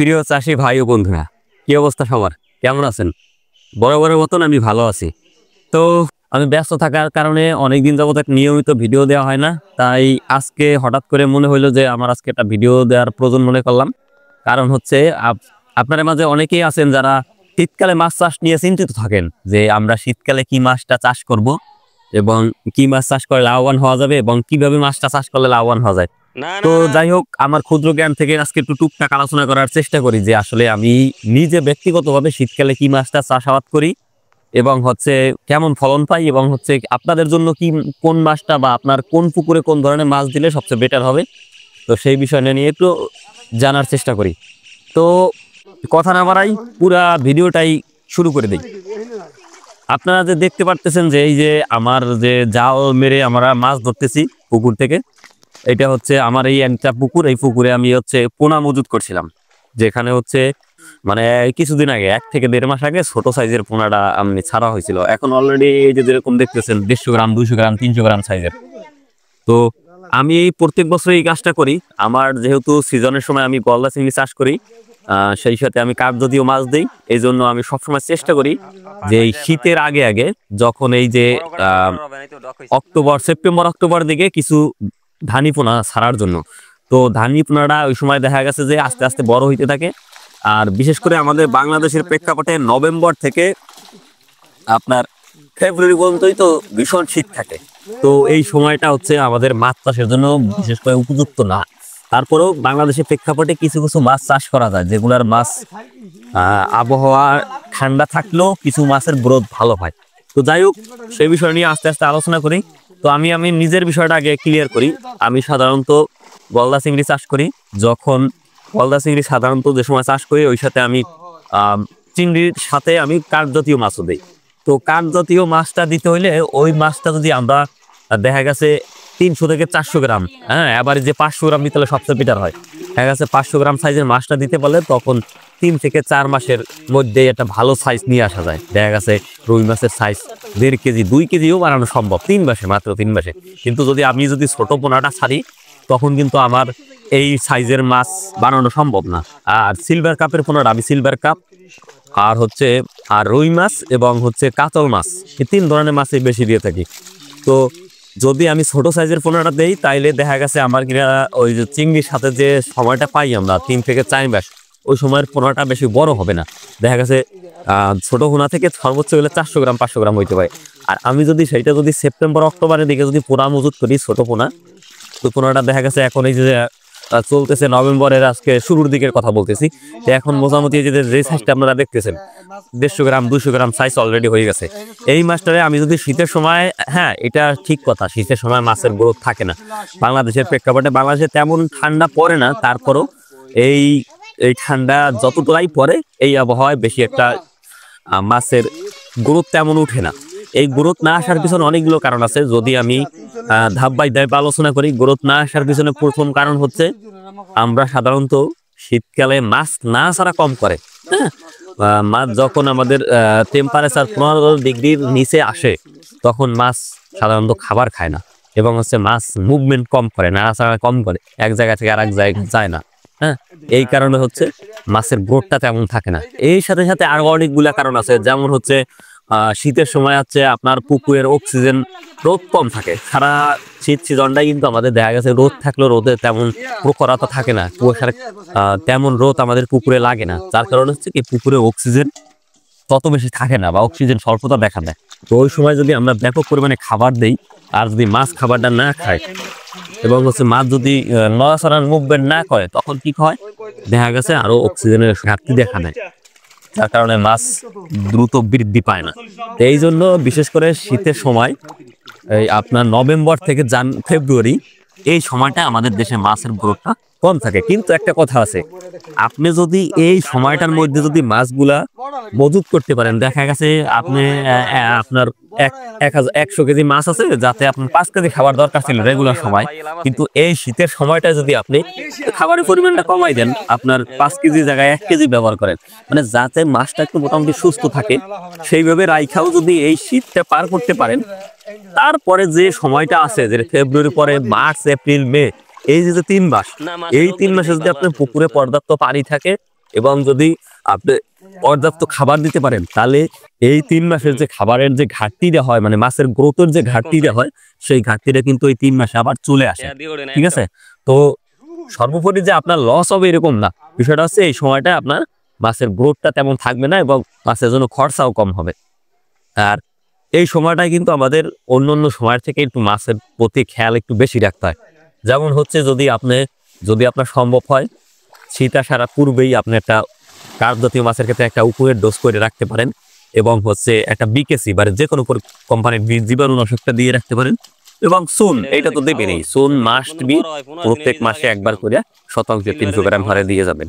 প্রিয় চাষী ভাই ও বন্ধুরা, কি অবস্থা সবার? কেমন আছেন? বরাবরের মতন আমি ভালো আছি। তো আমি ব্যস্ত থাকার কারণে অনেকদিন যাবত এক নিয়মিত ভিডিও দেওয়া হয় না। তাই আজকে হঠাৎ করে মনে হইলো যে আমার আজকে একটা ভিডিও দেওয়ার প্রয়োজন মনে করলাম। কারণ হচ্ছে আপনাদের মাঝে অনেকেই আছেন যারা শীতকালে মাছ চাষ নিয়ে চিন্তিত থাকেন যে আমরা শীতকালে কি মাছটা চাষ করব এবং কি মাছ চাষ করলে লাভবান হওয়া যাবে এবং কিভাবে মাছটা চাষ করলে লাভবান হওয়া যায়। তো যাই হোক, আমার ক্ষুদ্র জ্ঞান থেকে আজকে একটু টুকটাক আলোচনা করার চেষ্টা করি যে আসলে আমি নিজে ব্যক্তিগতভাবে শীতকালে কি মাছটা চাষাবাদ করি এবং হচ্ছে কেমন ফলন পাই এবং হচ্ছে আপনাদের জন্য কি কোন মাছটা বা আপনার কোন পুকুরে কোন ধরনের মাছ দিলে সবচেয়ে বেটার হবে। তো সেই বিষয় নিয়ে একটু জানার চেষ্টা করি। তো কথা না বাড়াই, পুরা ভিডিওটাই শুরু করে দিই। আপনারা যে দেখতে পারতেছেন যে এই যে আমার যে জাল মেরে আমরা মাছ ধরতেছি পুকুর থেকে, এটা হচ্ছে আমার এই একটা পুকুর। এই পুকুরে আমি হচ্ছে পোনা মজুত করছিলাম, যেখানে হচ্ছে মানে কিছুদিন আগে 1 থেকে 1.5 মাস আগে ছোট সাইজের পোনাটা আমি ছাড়া হয়েছিল। এখন অলরেডি এই যে যেরকম দেখতেছেন 150 গ্রাম, 200 গ্রাম, 300 গ্রাম সাইজের। তো আমি এই প্রত্যেক বছর এই কাজটা করি। আমার যেহেতু সিজনের সময় আমি গলদা চিংড়ি চাষ করি, সেই সাথে আমি কার্পজাতীয় মাছ দিই। এই জন্য আমি সবসময় চেষ্টা করি যে এই শীতের আগে আগে যখন এই যে সেপ্টেম্বর অক্টোবর দিকে কিছু ধানি পোনা ছাড়ার জন্য। তো ধানি পোনাটা ওই সময় দেখা গেছে যে আস্তে আস্তে বড় হইতে থাকে। আর বিশেষ করে আমাদের বাংলাদেশের প্রেক্ষাপটে নভেম্বর থেকে আপনার ফেব্রুয়ারি পর্যন্তই তো ভীষণ শীত থাকে। তো এই সময়টা হচ্ছে আমাদের মাছ চাষের জন্য বিশেষ করে উপযুক্ত না। তারপরেও বাংলাদেশের প্রেক্ষাপটে কিছু কিছু মাছ চাষ করা যায়, যেগুলার মাছ আবহাওয়া ঠান্ডা থাকলেও কিছু মাছের গ্রোথ ভালো হয়। তো যাই হোক, সেই বিষয় নিয়ে আস্তে আস্তে আলোচনা করি। তো আমি নিজের বিষয়টা আগে ক্লিয়ার করি। আমি সাধারণত গলদা চিংড়ি চাষ করি। যখন গলদা চিংড়ি সাধারণত যে সময় চাষ করি, ওই সাথে আমি চিংড়ির সাথে আমি কাঠ জাতীয় মাছও দিই। তো কাঠ জাতীয় মাছটা দিতে হইলে ওই মাছটা যদি আমরা দেখা গেছে 300 থেকে 400 গ্রাম, হ্যাঁ, এবারে যে 500 গ্রাম দিতে হলে সবচেয়ে বেটার হয়। দেখা গেছে 500 গ্রাম সাইজের মাছটা দিতে পারলে তখন 3 থেকে 4 মাসের মধ্যে একটা ভালো সাইজ নিয়ে আসা যায়। দেখা গেছে রুই মাছের সাইজ 1.5 কেজি, 2 কেজিও বানানো সম্ভব 3 মাসে, মাত্র 3 মাসে। কিন্তু যদি আমি ছোট পোনাটা ছাড়ি, তখন কিন্তু আমার এই সাইজের মাছ বানানো সম্ভব না। আর সিলভার কাপের পোনাটা আমি সিলভার কাপ আর রুই মাছ এবং হচ্ছে কাতল মাছ, এই 3 ধরনের মাছই বেশি দিয়ে থাকি। তো যদি আমি ছোট সাইজের পোনাটা দেই, তাইলে দেখা গেছে আমার কিনা ওই যে চিংড়ির সাথে যে সময়টা পাই আমরা 3 থেকে 4 মাস, ওই সময়ের পোনাটা বেশি বড় হবে না। দেখা গেছে ছোট পোনা থেকে সর্বোচ্চ গেলে 400 গ্রাম 500 গ্রাম হইতে পারে। আর আমি যদি সেইটা সেপ্টেম্বর অক্টোবরের দিকে যদি পোনা মজুত করি ছোট পোনা, তো পোনাটা দেখা গেছে এখন এই যে চলতেছে নভেম্বরের আজকে শুরুর দিকের কথা বলতেছি, যে এখন মোটামুটি যে সাইজটা আপনারা দেখতেছেন 150 গ্রাম 200 গ্রাম সাইজ অলরেডি হয়ে গেছে। এই মাছটারে আমি যদি শীতের সময়, হ্যাঁ এটা ঠিক কথা, শীতের সময় মাছের গ্রোথ থাকে না বাংলাদেশের প্রেক্ষাপটে। বাংলাদেশে তেমন ঠান্ডা পড়ে না, তারপরও এই এই ঠান্ডা যতটাই পড়ে এই আবহাওয়ায় বেশি একটা মাছের গ্রোথ তেমন উঠে না। এই গ্রোথ না আসার পিছনে অনেকগুলো কারণ আছে। যদি আমি ধাপ বাই ধাপ আলোচনা করি, গ্রোথ না আসার পিছনে প্রথম কারণ হচ্ছে আমরা সাধারণত শীতকালে মাছ না ছাড়া কম করে, হ্যাঁ। মাছ যখন আমাদের টেম্পারেচার 15 ডিগ্রির নিচে আসে, তখন মাছ সাধারণত খাবার খায় না এবং হচ্ছে মাছ মুভমেন্ট কম করে, নাড়াচাড়া কম করে, এক জায়গা থেকে আরেক জায়গায় যায় না, হ্যাঁ। এই কারণে হচ্ছে মাছের গ্রোথটা তেমন থাকে না। এই সাথে সাথে আরো অনেকগুলা কারণ আছে, যেমন হচ্ছে শীতের সময় হচ্ছে আপনার পুকুরের অক্সিজেন রোদ কম থাকে। সারা শীত সিজনটাই কিন্তু আমাদের দেখা গেছে রোদ থাকলেও রোদে তেমন প্রখরতা থাকে না, কুয়াশার তেমন রোদ আমাদের পুকুরে লাগে না। যার কারণে হচ্ছে কি পুকুরে অক্সিজেন তত বেশি থাকে না বা অক্সিজেন স্বল্পতা দেখা দেয়। তো ওই সময় যদি আমরা ব্যাপক পরিমাণে খাবার দেই আর যদি মাছ খাবারটা না খায় এবং হচ্ছে মাছ যদি নড়াচড়ার মুভমেন্ট না করে, তখন কি হয়, দেখা গেছে আরো অক্সিজেনের ঘাটতি দেখা দেয়, যার কারণে মাছ দ্রুত বৃদ্ধি পায় না। এই জন্য বিশেষ করে শীতের সময় এই আপনার নভেম্বর থেকে ফেব্রুয়ারি, এই সময়টা আমাদের দেশে মাছের গ্রোথটা কম থাকে। কিন্তু একটা কথা আছে, আপনি যদি এই সময়টার মধ্যে যদি মাছগুলা মজুত করতে পারেন, দেখা গেছে আপনি আপনার 100 কেজি মাছ আছে, যাতে আপনার 5 কেজি খাবার দরকার ছিল রেগুলার সময়, কিন্তু এই শীতের সময়টা যদি আপনি খাবারের পরিমাণটা কমাই দেন, আপনার 5 কেজি জায়গায় 1 কেজি ব্যবহার করেন, মানে যাতে মাছটা একটু মোটামুটি সুস্থ থাকে, সেইভাবে রাইখাও যদি এই শীতটা পার করতে পারেন, তারপরে যে সময়টা আছে যে ফেব্রুয়ারি পরে মার্চ এপ্রিল মে, এই যে 3 মাস, এই 3 মাসে যদি আপনার পুকুরে পর্যাপ্ত পানি থাকে, এবং যদি আপনি পর্যাপ্ত খাবার দিতে পারেন তাহলে এই 3 মাসের যে খাবারের যে ঘাটতিটা হয় মানে মাছের গ্রোথের যে ঘাটতিটা হয় সেই ঘাটতিটা কিন্তু এই 3 মাসে আবার চলে আসে। ঠিক আছে? তো সর্বোপরি যে আপনার লস হবে এরকম না। বিষয়টা হচ্ছে এই সময়টা আপনার মাছের গ্রোথটা তেমন থাকবে না এবং মাছের জন্য খরচাও কম হবে। আর এই সময়টাই কিন্তু আমাদের অন্যান্য সময়ের থেকে একটু মাছের প্রতি খেয়াল একটু বেশি রাখতে হয়। যেমন হচ্ছে যদি আপনার সম্ভব হয় শীত আসার পূর্বেই আপনি একটা কার্প জাতীয় মাছের ক্ষেত্রে একটা উপরের ডোজ করে রাখতে পারেন এবং হচ্ছে একটা বিকেসি মানে যে কোনো কোম্পানির জীবাণুনাশকটা দিয়ে রাখতে পারেন এবং সুন এটা তো দেবেনই, সুন মাস্ট বি প্রত্যেক মাসে একবার করে শতাংশে 300 গ্রাম হারে দিয়ে যাবেন।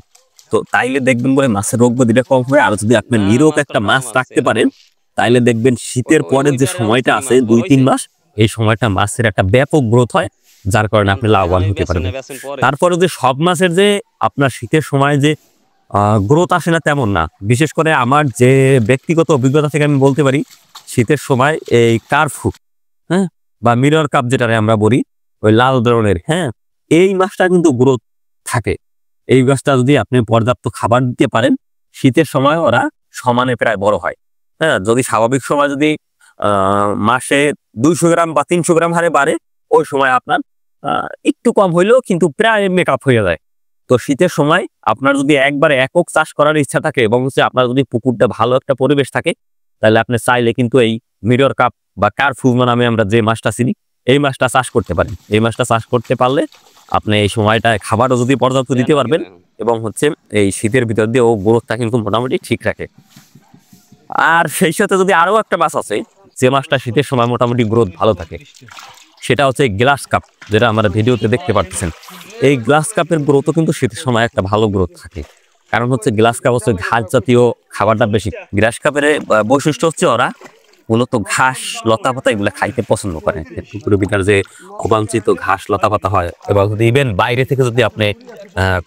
তো তাইলে দেখবেন বলে মাছের রোগ ব্যাধিটা কম হবে। আর যদি আপনি নিরোগ একটা মাছ রাখতে পারেন তাইলে দেখবেন শীতের পরের যে সময়টা আছে 2-3 মাস এই সময়টা মাছের একটা ব্যাপক গ্রোথ হয়, যার কারণে আপনি লাভবান হতে পারবেন। তারপরে যে সব মাছের যে আপনার শীতের সময় যে গ্রোথ আসে না তেমন না। বিশেষ করে আমার যে ব্যক্তিগত অভিজ্ঞতা থেকে আমি বলতে পারি শীতের সময় এই কার্ফু, হ্যাঁ, বা মিরর কাপ যেটারে আমরা বলি ওই লাল ধরনের, হ্যাঁ, এই মাছটা কিন্তু গ্রোথ থাকে। এই মাছটা যদি আপনি পর্যাপ্ত খাবার দিতে পারেন শীতের সময় ওরা সমানে প্রায় বড় হয়। হ্যাঁ, যদি স্বাভাবিক সময় যদি মাসে 200 গ্রাম বা 300 গ্রাম হারে বাড়ে ওই সময় আপনার একটু কম হইলেও কিন্তু প্রায় মেকআপ হয়ে যায়। তো শীতের সময় আপনার যদি একবারে একক চাষ করার ইচ্ছা থাকে এবং হচ্ছে আপনার যদি পুকুরটা ভালো একটা পরিবেশ থাকে তাহলে আপনি চাইলে কিন্তু এই মিরর কাপ বা কার্ফু নামে আমরা যে মাছটা চিনি এই মাছটা চাষ করতে পারেন। এই মাছটা চাষ করতে পারলে আপনি এই সময়টায় খাবারও যদি পর্যাপ্ত দিতে পারবেন এবং হচ্ছে এই শীতের ভিতর দিয়ে ও গ্রোথটা কিন্তু মোটামুটি ঠিক রাখে। আর সেই সাথে যদি আরো একটা মাছ আছে যে মাছটা শীতের সময় মোটামুটি গ্রোথ ভালো থাকে সেটা হচ্ছে গ্লাস কাপ, যেটা আমরা ভিডিওতে দেখতে পাচ্ছেন। এই গ্লাস কাপের গ্রোথও কিন্তু শীতের সময় একটা ভালো গ্রোথ থাকে, কারণ হচ্ছে গ্লাস কাপ হচ্ছে ঘাস জাতীয় খাবারটা বেশি। গ্লাস কাপের বৈশিষ্ট্য হচ্ছে ওরা মূলত ঘাস লতা পাতা এগুলো খাইতে পছন্দ করে। পুকুরের ভিতরে যে অবাঞ্ছিত ঘাস লতা পাতা হয় এবং যদি ইভেন বাইরে থেকে যদি আপনি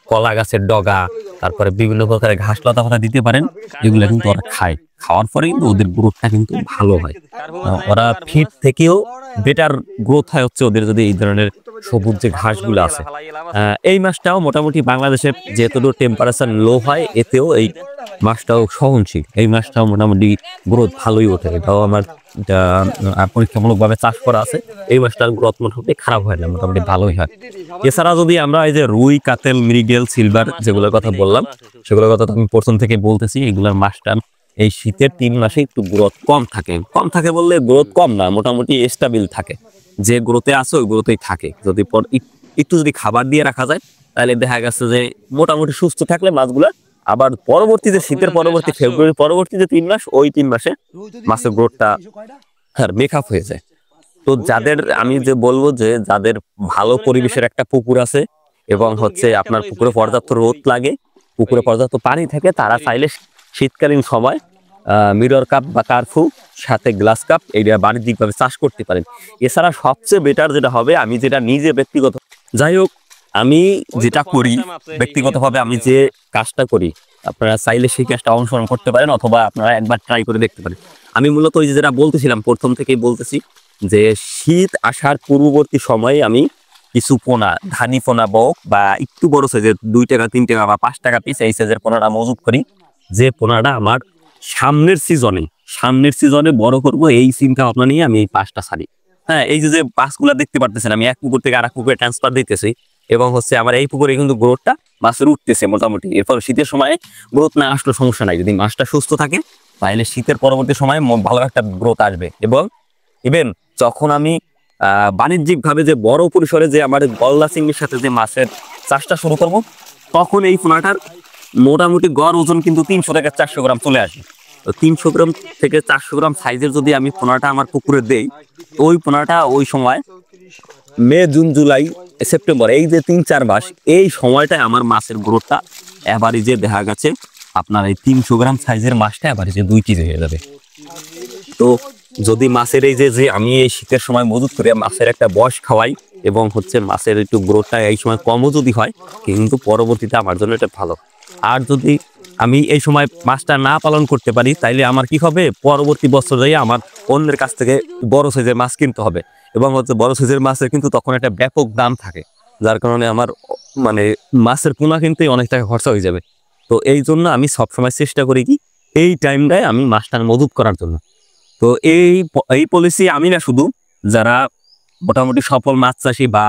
কলা গাছের ডগা তারপরে বিভিন্ন প্রকারের ঘাস লতা পাতা দিতে পারেন এগুলো কিন্তু ওরা খায়। খাওয়ার পরে কিন্তু ওদের গ্রোথটা কিন্তু ভালো হয়। ওরা ফিট থেকেও বেটার গ্রোথ হয় হচ্ছে ওদের যদি এই ধরনের সবুজ যে ঘাসগুলো আছে। এই মাছটাও মোটামুটি বাংলাদেশের যেহেতু টেম্পারেচার লো হয় এতেও এই মাছটাও সহনশীল। এই মাছটাও মোটামুটি গ্রোথ ভালোই ওঠে। এটাও আমার পরীক্ষামূলকভাবে চাষ করা আছে। এই মাছটার গ্রোথ মোটামুটি খারাপ হয় না, মোটামুটি ভালোই হয়। এছাড়া যদি আমরা এই যে রুই, কাতেল, মৃগেল, সিলভার যেগুলোর কথা বললাম সেগুলোর কথা তো আমি প্রথম থেকে বলতেছি। এগুলোর মাছটা এই শীতের 3 মাসে একটু গ্রোথ কম থাকে বললে গ্রোথ কম না, মোটামুটি স্টেবল থাকে। যে গ্রোথে আছে ওই গ্রোথেই থাকে। যদি একটু যদি খাবার দিয়ে রাখা যায় তাহলে দেখা গেছে যে মোটামুটি সুস্থ থাকলে মাছগুলো আবার পরবর্তীতে শীতের পরবর্তী ফেব্রুয়ারি পরবর্তী যে 3 মাস ওই 3 মাসে মাছের গ্রোথটা মেকআপ হয়ে যায়। তো যাদের আমি যে বলবো যে যাদের ভালো পরিবেশের একটা পুকুর আছে এবং হচ্ছে আপনার পুকুরে পর্যাপ্ত রোদ লাগে, পুকুরে পর্যাপ্ত পানি থাকে, তারা চাইলে শীতকালীন সময় মিরর কাপ বা কার্ফু সাথে গ্লাস কাপ এইটা বাণিজ্যিকভাবে চাষ করতে পারেন। এছাড়া সবচেয়ে বেটার যেটা হবে, আমি যেটা নিজে ব্যক্তিগত, যাই হোক আমি যেটা করি ব্যক্তিগতভাবে, আমি যে কাজটা করি আপনারা চাইলে সেই কাজটা অনুসরণ করতে পারেন অথবা আপনারা একবার ট্রাই করে দেখতে পারেন। আমি মূলত ওই যেটা বলতেছিলাম প্রথম থেকেই বলতেছি যে শীত আসার পূর্ববর্তী সময়ে আমি কিছু পোনা, ধানি পোনা বক বা একটু বড় সাইজের 2 টাকা 3 টাকা বা 5 টাকা পিস এই সাইজের পোনাটা মজুত করি, যে পোনাটা আমার সামনের সিজনে বড় করব এই চিন্তা ভাবনা নিয়ে আমি এই পাঁচটা ছাড়ি। হ্যাঁ, এই যে পাঁচগুলা দেখতে পারতেছেন আমি এক পুকুর থেকে আরেক পুকুরে ট্রান্সফার দিতেছি এবং হচ্ছে আমার এই পুকুরে কিন্তু গ্রোথটা মাছের উঠতেছে মোটামুটি। এরপর শীতের সময় গ্রোথ না আসলে সমস্যা নাই, যদি মাছটা সুস্থ থাকে তাহলে শীতের পরবর্তী সময় ভালো একটা গ্রোথ আসবে। এবং ইভেন যখন আমি বাণিজ্যিকভাবে যে বড় পরিসরে যে আমার গলদা চিংড়ির সাথে যে মাছের চাষটা শুরু করব তখন এই পোনাটার মোটামুটি গড় ওজন কিন্তু 300 থেকে 400 গ্রাম চলে আসে। 300 গ্রাম থেকে 400 গ্রাম সাইজের যদি আমি পোনাটা আমার পুকুরে দেই তো ওই পোনাটা ওই সময় মে, জুন, জুলাই, সেপ্টেম্বর এই যে 3-4 মাস এই সময়টায় আমার মাছের গ্রোথটা এভারেজে দেখা গেছে আপনার এই 300 গ্রাম সাইজের মাছটা এভারেজে 2 কেজি হয়ে যাবে। তো যদি মাছের এই যে আমি এই শীতের সময় মজুত করে মাছের একটা বয়স খাওয়াই এবং হচ্ছে মাছের একটু গ্রোথটা এই সময় কমও যদি হয় কিন্তু পরবর্তীতে আমার জন্য এটা ভালো। আর যদি আমি এই সময় মাছটা না পালন করতে পারি তাইলে আমার কি হবে, পরবর্তী বছর যাই আমার অন্যের কাছ থেকে বড় সাইজের মাছ কিনতে হবে এবং হচ্ছে বড় সাইজের মাছের কিন্তু তখন একটা ব্যাপক দাম থাকে, যার কারণে আমার মানে মাছের পোনা কিনতেই অনেক টাকা খরচা হয়ে যাবে। তো এই জন্য আমি সবসময় চেষ্টা করি কি এই টাইমটায় আমি মাছটা মজুত করার জন্য। তো এই পলিসি আমি না, শুধু যারা মোটামুটি সফল মাছ চাষি বা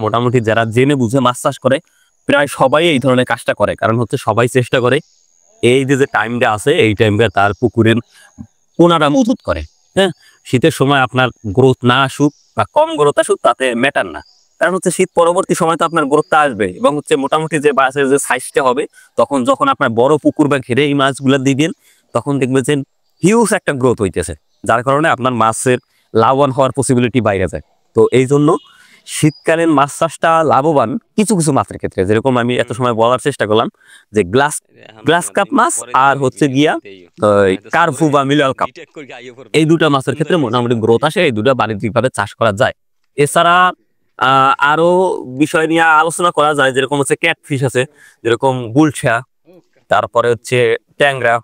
মোটামুটি যারা জেনে বুঝে মাছ চাষ করে প্রায় সবাই এই ধরনের কাজটা করে। কারণ হচ্ছে সবাই চেষ্টা করে এই যে টাইমটা আছে এই টাইমটা তার পুকুরের পোনাটা মজুত করে। হ্যাঁ, শীতের সময় আপনার গ্রোথ না আসুক বা কম গ্রোথ আসুক তাতে ম্যাটার না, কারণ হচ্ছে শীত পরবর্তী সময় তো আপনার গ্রোথটা আসবে এবং হচ্ছে মোটামুটি যে মাছের যে সাইজটা হবে তখন যখন আপনার বড় পুকুর বা ঘেরে এই মাছগুলো দিবেন তখন দেখবেন যে হিউজ একটা গ্রোথ হইতেছে, যার কারণে আপনার মাছের লাভবান হওয়ার পসিবিলিটি বাইরে যায়। তো এই জন্য শীতকালীন মাছ চাষটা লাভবান কিছু কিছু মাছের ক্ষেত্রে, যেরকম আমি এত সময় বলার চেষ্টা করলাম যে গ্লাস কাপ মাছ আর হচ্ছে গিয়া কার্ভু বা মিলাল কাপ, এই দুটা মাছের ক্ষেত্রে মোটামুটি গ্রোথ আসে, এই দুটা বাণিজ্যিকভাবে চাষ করা যায়। এছাড়া আরো বিষয় নিয়ে আলোচনা করা যায়, যেরকম হচ্ছে ক্যাটফিশ আছে, যেরকম গুলশা, তারপরে হচ্ছে ট্যাংরা,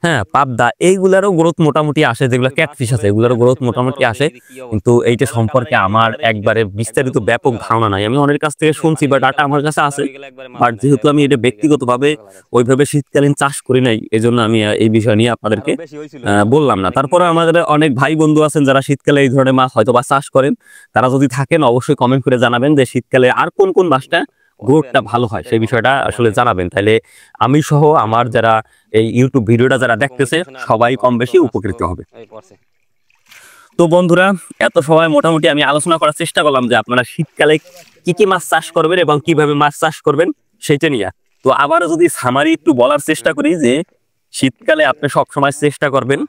হ্যাঁ পাবদা, এইগুলারও গ্রোথ মোটামুটি আসে। যেগুলো ক্যাটফিশ আছে এগুলোরও গ্রোথ মোটামুটি আসে, কিন্তু এইটা সম্পর্কে আমার একবারে বিস্তারিত ব্যাপক ধারণা নাই। আমি অনেকের কাছ থেকে শুনছি বা ডাটা আমার কাছে আছে, বাট যেহেতু আমি এটা ব্যক্তিগতভাবে ওইভাবে শীতকালীন চাষ করি নাই, এই জন্য আমি এই বিষয় নিয়ে আপনাদেরকে বললাম না। তারপরে আমাদের অনেক ভাই বন্ধু আছেন যারা শীতকালে এই ধরনের মাছ হয়তো বা চাষ করেন, তারা যদি থাকেন অবশ্যই কমেন্ট করে জানাবেন যে শীতকালে আর কোন কোন মাছটা গ্রোথটা ভালো হয়, সেই বিষয়টা আসলে জানাবেন। তাহলে আমি সহ আমার যারা এই ইউটিউব ভিডিওটা যারা দেখতেছে সবাই কম বেশি উপকৃত হবে। তো বন্ধুরা, এত সময় মোটামুটি আমি আলোচনা করার চেষ্টা করলাম যে আপনারা শীতকালে কি কি মাছ চাষ করবেন এবং কিভাবে মাছ চাষ করবেন সেটা নিয়ে। তো আবার যদি সামারি একটু বলার চেষ্টা করি যে শীতকালে আপনি সবসময় চেষ্টা করবেন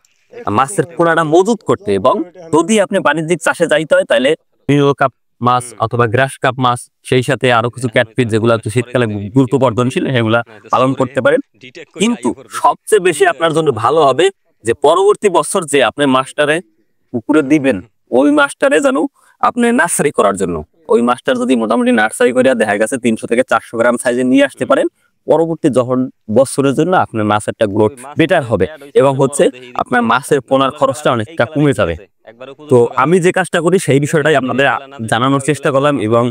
মাছের পোনাটা মজুত করতে, এবং যদি আপনি বাণিজ্যিক চাষে যাইতে হয় তাহলে মিরর কাপ মাছ অথবা গ্রাস কাপ মাছ, সেই সাথে আরো কিছু ক্যাটফিশ যেগুলো শীতকালে গুরুত্ব বর্ধনশীল সেগুলা পালন করতে পারেন। কিন্তু সবচেয়ে বেশি আপনার জন্য ভালো হবে যে পরবর্তী বছর যে আপনি মাছটারে পুকুরে দিবেন ওই মাছটারে যেন আপনি নার্সারি করার জন্য, ওই মাছটার যদি মোটামুটি নার্সারি করে দেখা গেছে 300 থেকে 400 গ্রাম সাইজে নিয়ে আসতে পারেন, পরবর্তী যখন বছরের জন্য আপনার মাছেরটা গ্রোথ বেটার হবে এবং হচ্ছে আপনার মাছের পোনার খরচটা অনেকটা কমে যাবে। তো আমি যে কাজটা করি সেই বিষয়টাই আপনাদের জানানোর চেষ্টা করলাম, এবং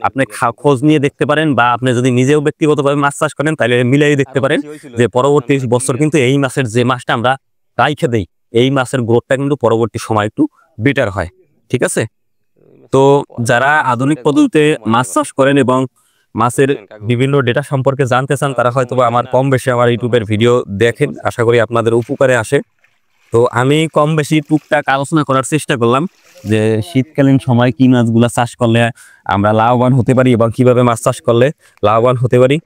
আপনি খোঁজ নিয়ে দেখতে পারেন বা আপনি যদি নিজেও ব্যক্তিগতভাবে মাছ চাষ করেন তাহলে মিলাই দেখতে পারেন যে পরবর্তী বছর কিন্তু এই মাছের যে মাছটা আমরা রাইখে দেই এই মাছের গ্রোথটা কিন্তু পরবর্তী সময় একটু বেটার হয়। ঠিক আছে, তো যারা আধুনিক পদ্ধতিতে মাছ চাষ করেন এবং মাছের বিভিন্ন ডেটা সম্পর্কে জানতে চান তারা হয়তো আমার কম বেশি আমার ইউটিউবের ভিডিও দেখেন, আশা করি আপনাদের উপকারে আসে। তো আমি কম বেশি টুকটাক আলোচনা করার চেষ্টা করলাম যে শীতকালীন সময় কি মাছগুলা চাষ করলে আমরা লাভবান হতে পারি এবং কিভাবে মাছ চাষ করলে লাভবান হতে পারি।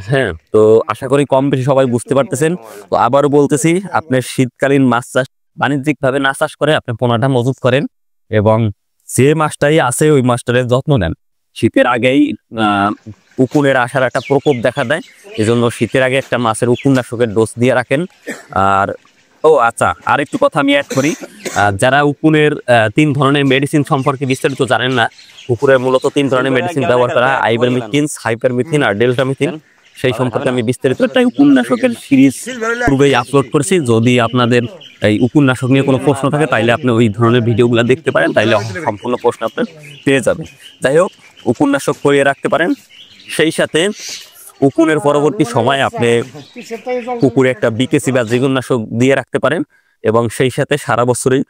হ্যাঁ, তো আশা করি কম বেশি সবাই বুঝতে পারতেছেন। তো আবারও বলতেছি, আপনার শীতকালীন মাছ চাষ বাণিজ্যিক ভাবে না চাষ করে আপনি পোনাটা মজুত করেন এবং যে মাছটাই আছে ওই মাছটার যত্ন নেন। শীতের আগেই উকুনের আসার একটা প্রকোপ দেখা দেয়, এজন্য শীতের আগে একটা মাছের উকুননাশকের ডোজ দিয়ে রাখেন। আর আচ্ছা, আর একটু কথা আমি অ্যাড করি, যারা উকুনের 3 ধরনের মেডিসিন সম্পর্কে বিস্তারিত জানেন না, পুকুরের মূলত 3 ধরনের মেডিসিন ব্যবহার করা, আইভারমেকটিন, হাইপারমেথিন আর ডেল্টামিথিন, সেই সম্পর্কে আমি বিস্তারিত একটা উপন্যাসকের সিরিজ পূর্বেই আপলোড করেছি। যদি আপনাদের এই উপন্যাসক নিয়ে কোনো প্রশ্ন থাকে তাইলে আপনি ওই ধরনের ভিডিওগুলো দেখতে পারেন, তাইলে সম্পূর্ণ প্রশ্ন আপনি পেয়ে যাবেন। যাই হোক, উপন্যাসক করিয়ে রাখতে পারেন, সেই সাথে উকুনের পরবর্তী সময় আপনি পুকুরে একটা বিকেসি বা জীবাণুনাশক দিয়ে রাখতে পারেন, এবং সেই সাথে সারা বছরই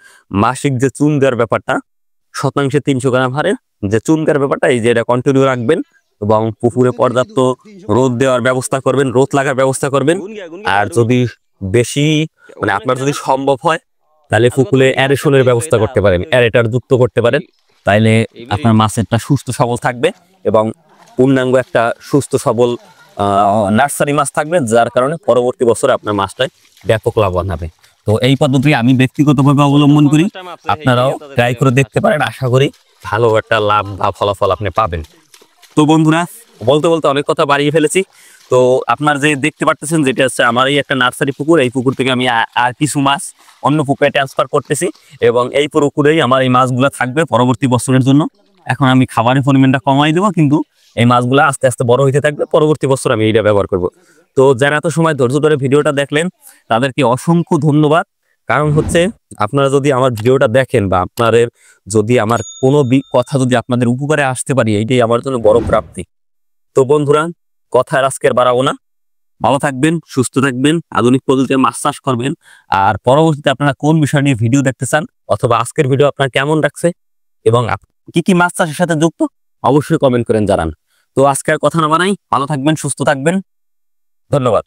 মাসিক যে চুন দেওয়ার ব্যাপারটা শতাংশে 300 গ্রাম হারে যে চুন দেওয়ার ব্যাপারটা এই যে এটা কন্টিনিউ রাখবেন, এবং পুকুরে পর্যাপ্ত রোদ দেওয়ার ব্যবস্থা করবেন, রোদ লাগার ব্যবস্থা করবেন। আর যদি বেশি আপনার যদি সম্ভব হয় তাহলে পুকুরে অ্যারেশনের ব্যবস্থা করতে পারেন, অ্যারেটার যুক্ত করতে পারেন, তাইলে আপনার মাছেরটা সুস্থ সবল থাকবে এবং পূর্ণাঙ্গ একটা সুস্থ সবল নার্সারি মাছ থাকবে, যার কারণে পরবর্তী বছরে আপনার মাছটায় ব্যাপক লাভবান হবে। তো এই পদ্ধতি আমি ব্যক্তিগতভাবে অবলম্বন করি, আপনারাও ট্রাই করে দেখতে পারেন, আশা করি ভালো একটা লাভ বা ফলাফল আপনি পাবেন। তো বন্ধুরা, বলতে বলতে অনেক কথা বাড়িয়ে ফেলেছি। তো আপনার যে দেখতে পারতেছেন যেটা হচ্ছে আমার এই একটা নার্সারি পুকুর, এই পুকুর থেকে আমি আর কিছু মাছ অন্য পুকুরে ট্রান্সফার করতেছি, এবং এই পুকুরেই আমার এই মাছগুলো থাকবে পরবর্তী বছরের জন্য। এখন আমি খাবারের পরিমাণটা কমাই দেবো, কিন্তু এই মাছগুলো আস্তে আস্তে বড় হইতে থাকবে, পরবর্তী বছর আমি এইটা ব্যবহার করব। তো যারা এত সময় ধৈর্য ধরে ভিডিওটা দেখলেন তাদেরকে অসংখ্য ধন্যবাদ। কারণ হচ্ছে আপনারা যদি আমার ভিডিওটা দেখেন বা আপনাদের যদি আমার কোনো কথা যদি আপনাদের উপকারে আসতে পারি, এইটাই আমার জন্য বড় প্রাপ্তি। তো বন্ধুরা, কথা আজকের বাড়াবো না, ভালো থাকবেন, সুস্থ থাকবেন, আধুনিক পদ্ধতিতে মাছ চাষ করবেন। আর পরবর্তীতে আপনারা কোন বিষয় নিয়ে ভিডিও দেখতে চান অথবা আজকের ভিডিও আপনার কেমন লাগছে এবং কি কি মাছ চাষের সাথে যুক্ত অবশ্যই কমেন্ট করেন জানান। তো আজকে আর কথা না বানাই, ভালো থাকবেন, সুস্থ থাকবেন, ধন্যবাদ।